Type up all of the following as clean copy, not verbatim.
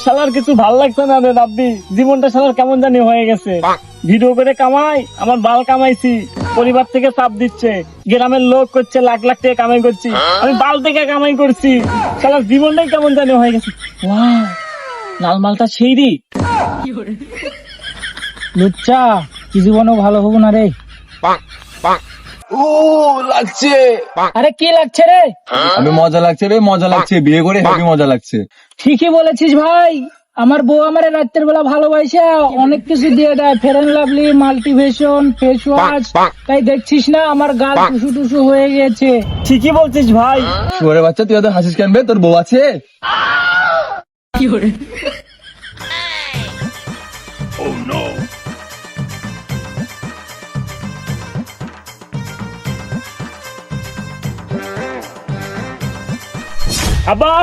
শালার কিছু ভাল লাগছে না রে রাব্বি, জীবনটা শালার কেমন জানি হয়ে গেছে। ভিডিও করে কামাই, আমার বাল কামাইছি, পরিবার থেকে চাপ দিচ্ছে, গ্রামের লোক করছে লাখ লাখ টাকা কামাই করছি, আমি বাল থেকে কামাই করছি, শালার জীবনটাই কেমন জানি হয়ে গেছে। ওয়াও, লাল মালটা সেই দি লুচ্চা, কি জীবনও ভালো হবো না রে। ও লাগছে, আরে কি লাগছে রে? আমি মজা লাগছে রে, মজা লাগছে, বিয়ে করে হেবি মজা লাগছে। ঠিকই বলেছিস ভাই, আমার বউ আমারে রাতের বেলা ভালোবাসে অনেক কিছু দিয়ে দেয়, ফেয়ার এন্ড লাভলি, মাল্টিভেশন, ফেস ওয়াশ, তাই দেখছিস না আমার গাল টুসু টুসু হয়ে গেছে। ঠিকই বলছিস ভাই। শুয়ারের বাচ্চা, তুই এত হাসিস কেন বে? তোর বউ আছে? আব্বা,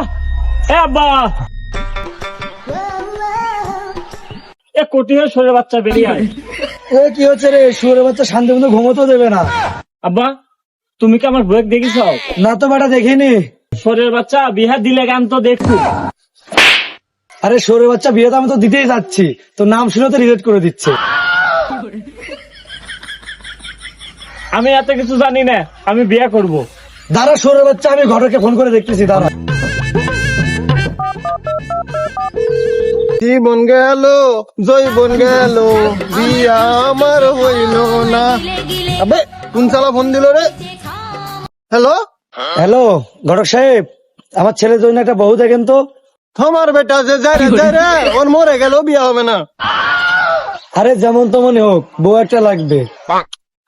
এ আব্বা, এ কোটি হয়ে শরীরের বাচ্চা বেরিয়ে আয়। কি হচ্ছে রে? শুয়োরের বাচ্চা শান্তি মতো ঘুমোতেও দেবে না। আব্বা, তুমি কি আমার বউকে দেখিস? না তো বেটা, দেখিনি। শরীরের বাচ্চা বিহা দিলে গান তো দেখু। আরে শুয়োরের বাচ্চা বিয়ে তো আমি তো দিতেই যাচ্ছি, তো নাম শুনে তো রিজেক্ট করে দিচ্ছে। আমি এত কিছু জানি না, আমি বিয়ে করব। দাঁড়া শুয়োরের বাচ্চা, আমি ঘটককে ফোন করে দেখতেছি, দাঁড়া। জীবন গেল, জৈবন গেল, বিয়া আমার হইল না। আবে কোন শালা ফোন দিল রে? হ্যালো হ্যালো ঘটক সাহেব, আমার ছেলের জন্য একটা বউ দেখেন তো। তোমার বেটা যে যায় রে, ওর মরে গেল, বিয়া হবে না। আরে যেমন তেমনই হোক, বউ একটা লাগবে।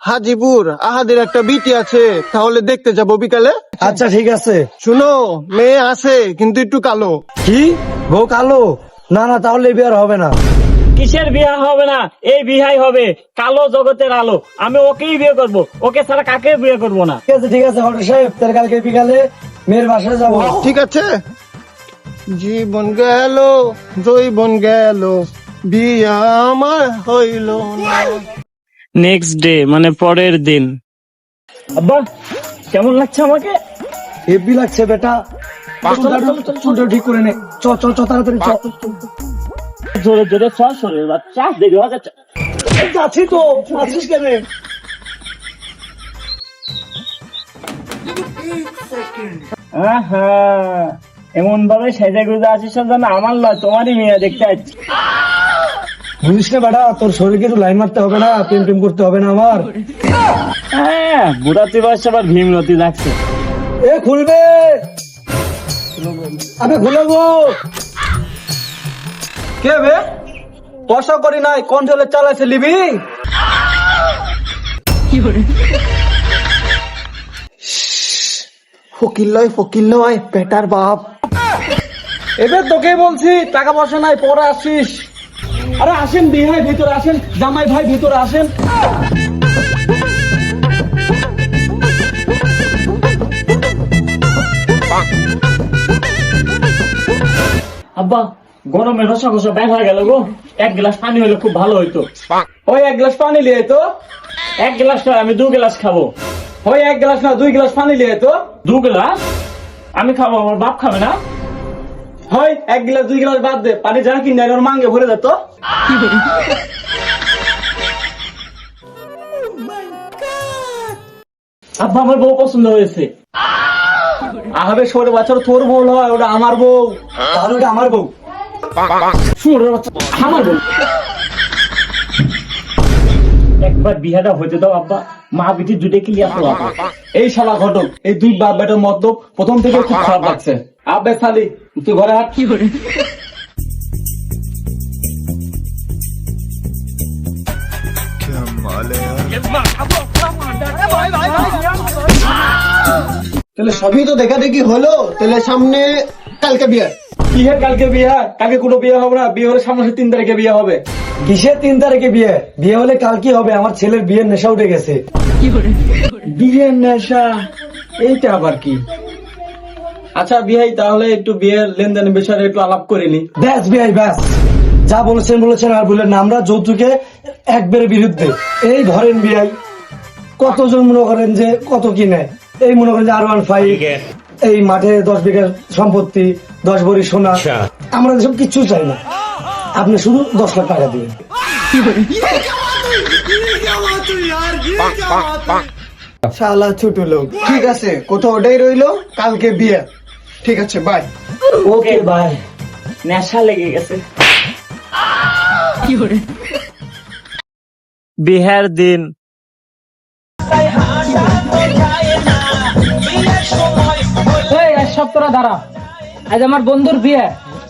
হাজিপুর আহাদের একটা বিটি আছে, তাহলে দেখতে যাবো বিকালে। আচ্ছা ঠিক আছে। শুনো, মেয়ে আছে কিন্তু একটু কালো। কি, বউ কালো? না না, তাহলে এই বিয়ে আর হবে না। কিসের বিয়ে হবে না? এই বিহাই হবে, কালো জগতের আলো। আমি ওকেই বিয়ে করব, ওকে ছাড়া কাকে বিয়ে করব না। ঠিক আছে ঠিক আছে ঘটক সাহেব, তাহলে কালকে বিকালে মেয়ের বাসায় যাবো। ঠিক আছে। জীবন গেল, জৈবন গেল, বিয়া আমার হইল না। নেক্সট ডে মানে পরের দিন। আব্বা, কেমন লাগছে আমাকে? হেব্বি লাগছে বেটা। চুলটা ঠিক করে নে, চ চ চ তাড়াতাড়ি চ। জোরে জোরে চ, শরীর বাচ্চা দেরি হয়ে যাচ্ছে। যাচ্ছি তো, আছিস কেন? এমন ভাবে সেজে গুজে আসিস যেন আমার নয়, তোমারই মেয়ে দেখতে আসছি। বুঝিস না বেটা, তোর শরীরকে একটু লাইন মারতে হবে না, প্রেম টেম করতে হবে না আমার। হ্যাঁ, বুড়াতি বয়সে আবার ভীমরতি লাগছে। এ খুলবে, আবে খুলে গো। কে বে? পয়সা করি নাই, কন্ট্রোলে চালাইছে লিবি। ফকির লয় পেটার বাপ। এবার তোকে বলছি টাকা পয়সা নাই, পরে আসিস। আরে আসেন বিহাই, ভিতরে আসেন, জামাই ভাই ভিতরে আসেন। আব্বা, গরমে রসা ঘষা ব্যাং হয়ে গেল গো, এক গ্লাস পানি হলে খুব ভালো হইতো। ওই এক গ্লাস পানি লিয়ে তো। এক গ্লাস নয়, আমি 2 গ্লাস খাবো। ওই এক গ্লাস না, 2 গ্লাস পানি লিয়ে তো। 2 গ্লাস আমি খাবো, আমার বাপ খাবে না। হয় 1 গ্লাস 2 গ্লাস বাদ দে, পানি যা কিনে ওর মাঙ্গে ভরে যেত। আব্বা, আমার বউ পছন্দ হয়েছে। আহাবে সরে বাচ্চারা তোর বউ হয়, ওটা আমার বউ। তাহলে ওটা আমার বউ। শুয়োরের বাচ্চা, আমার বউ। একবার বিহাটা হইতে দাও আব্বা, মা বিটি দুটো ক্লিয়ার করো আব্বা। এই শালা ঘটক, এই দুই বাপ বেটার মত প্রথম থেকে খুব খারাপ লাগছে। আবে শালি, তুই ঘরে হাট। তাহলে সবই তো দেখা দেখি হলো, তাহলে সামনে কালকে বিয়ে। কিসের কালকে বিয়ে? কালকে কোনো বিয়ে হবে না, বিয়ে হলে সামনে 3 তারিখে বিয়ে হবে। কিসের 3 তারিখে বিয়ে? বিয়ে হলে কালকে হবে, আমার ছেলের বিয়ের নেশা উঠে গেছে। বিয়ের নেশা? এইটা আবার কি? আচ্ছা বিহাই, তাহলে একটু বিয়ের লেনদেন বিষয়ে একটু আলাপ করে নি। ব্যাস বিহাই ব্যাস, যা বলেছেন আর বললেন না, আমরা যৌতুকে একবারে বিরুদ্ধে। এই ধরেন বিহাই, কতজন মনে করেন যে কত কি নেয়, এই মনে করেন যে R15 এই মাঠে 10 বিঘা সম্পত্তি, 10 ভরি সোনা, আমরা এসব কিচ্ছু চাই না। আপনি শুধু 10 লাখ টাকা দিবেন। শালা ছোট লোক। ঠিক আছে, কোথাও ওটাই রইলো, কালকে বিয়ে। ঠিক আছে, বাই। ওকে ভাই। নেশা লেগে গেছে। বিহার দিন এক সপ্তাহ দাঁড়া, আজ আমার বন্ধুর বিয়ে,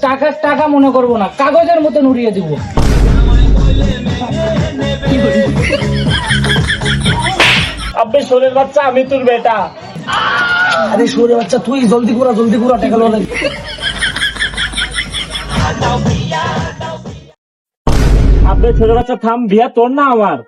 টাকা টাকা মনে করবো না, কাগজের মতন উড়িয়ে দিব। আব্বে সোরের বাচ্চা, আমি তোর বেটা। আরে সরে বাচ্চা, তুই জলদি করা টাকা লো। আব্বে ছোট বাচ্চা থাম, বিয়া তোর না আমার।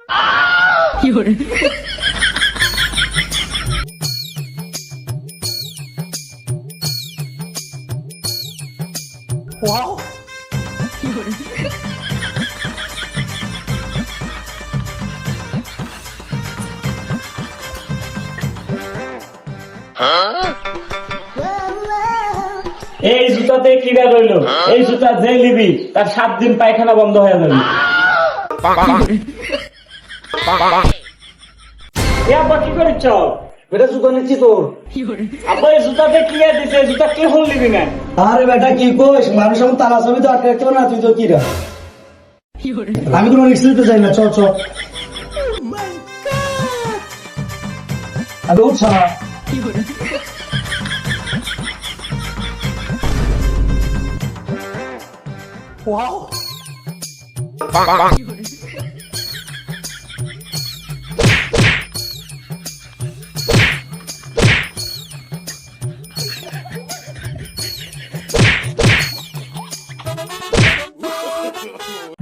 এই জুতাতে কি রে রইলো? এই জুতা যে নিবি তার 7 দিন পায়খানা বন্ধ হয়ে যাবে। এ আব্বা কি করিস? বেটা জুতো নিচ্ছি তোর। আব্বা এই জুতাতে কি আর দিছে? জুতা কে হল নিবি না? আরে বেটা কি কইস, মানুষ আমার তালা ছবি তো আটকে রাখতে পারে না, তুই তো কি রা। আমি কোনো রিস্ক নিতে চাই না, চ আরে উঠ সারা।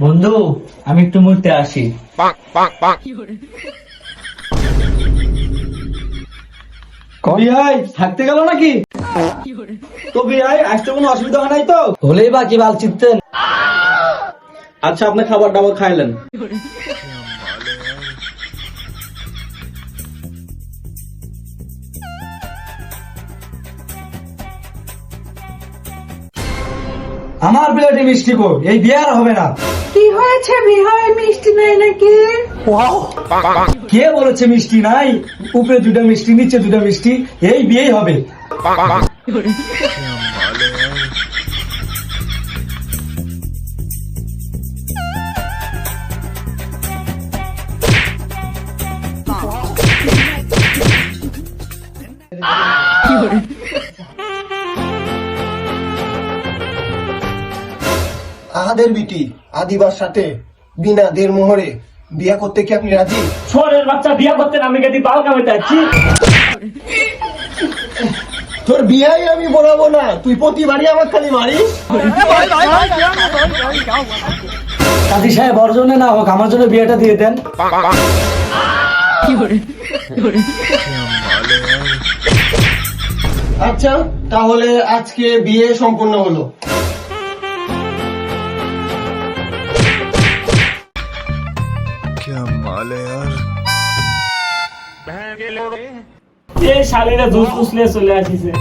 বন্ধু, আমি একটু মুহূর্তে আসি। বিহাই থাকতে গেল নাকি? তো বিয়াই আসতে কোনো অসুবিধা হয় নাই তো? হলেই বা কি বাল চিনতেন। আচ্ছা, আপনি খাবার দাবার খাইলেন? আমার প্লেটে মিষ্টি কো, এই বিয়ে আর হবে না। কি হয়েছে বিহায়, মিষ্টি নেই নাকি? কে বলেছে মিষ্টি নাই? উপরে 2টা মিষ্টি, নিচে 2টা মিষ্টি, এই বিয়েই হবে। আহাদের বিটি আদিবার সাথে বিনা দের মোহরে বিয়া করতে কি আপনি রাজি? ছোরের বাচ্চা, বিয়া করতে আমি গেছি বাল কামাইতে আসছি। তোর বিয়াই আমি বলাবো না, তুই প্রতিবারই আমার খালি মারিস। কাজী সাহেব, ওর জন্য না হোক, আমার জন্য বিয়েটা দিয়ে দেন। আচ্ছা, তাহলে আজকে বিয়ে সম্পূর্ণ হলো। এই শালীরা জুস ফুসলে চলে আসিছে।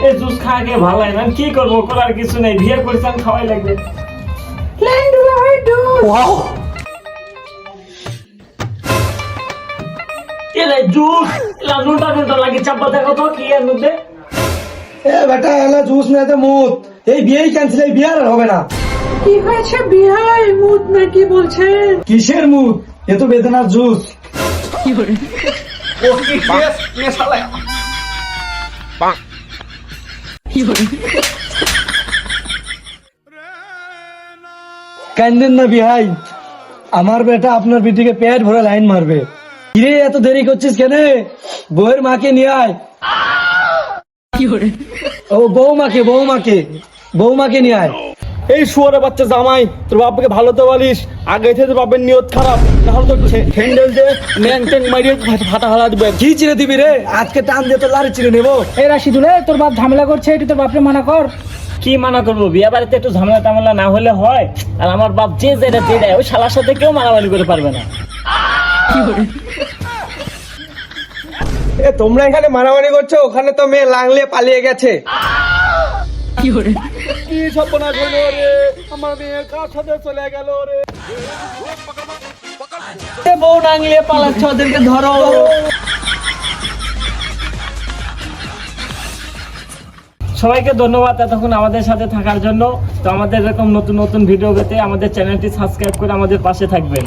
এই জুস খাওয়া ভালো লাগে না, কি করবো? করার কিছু নেই, বিয়ে করেছেন, খাওয়াই লাগবে। জুস নুনটা নুনটা লাগে, চাপা দেখো তো কি এর মধ্যে। এ বেটা, এলা জুস নেতে মুত, এই বিয়েই ক্যান্সেল, এই বিয়ে আর হবে না। কি হয়েছে বিহায়, মুদ নাকি বলছেন? কিসের মুত? এ তো বেদনার জুস। কান্দেন না বিহাই, আমার বেটা আপনার বিটিকে পেট ভরে লাইন মারবে। কিরে এত দেরি করছিস কেন? বউয়ের মাকে নিয়ে আয়। ও বৌমাকে নিয়ে আয়। এই শুয়ারে বাচ্চা জামাই, তোর বাপকে ভালো তো বলিস, আগে থেকে বাপের নিয়ত খারাপ, তাহলে তো হ্যান্ডেল দিয়ে ন্যাং ট্যাং মারিয়ে ফাটা হালা দিবে। কি চিনে দিবি রে? আজকে টান দিয়ে তো লারি চিনে নেবো। এই রাশিদুল, তোর বাপ ঝামেলা করছে, এটা তোর বাপরে মানা কর। কি মানা করবো? বিয়ে বাড়িতে একটু ঝামেলা টামেলা না হলে হয়? আর আমার বাপ যে যেটা যে দেয়, ওই শালার সাথে কেউ মারামারি করে পারবে না। এ তোমরা এখানে মারামারি করছো, ওখানে তো মেয়ে লাংলে পালিয়ে গেছে। কি সর্বনাশ হলো রে, আমার মেয়ে কার সাথে চলে গেল রে। বউ নাংলে পালাচ্ছে, ওদেরকে ধরো। সবাইকে ধন্যবাদ এতক্ষণ আমাদের সাথে থাকার জন্য। তো আমাদের এরকম নতুন নতুন ভিডিও পেতে আমাদের চ্যানেলটি সাবস্ক্রাইব করে আমাদের পাশে থাকবেন।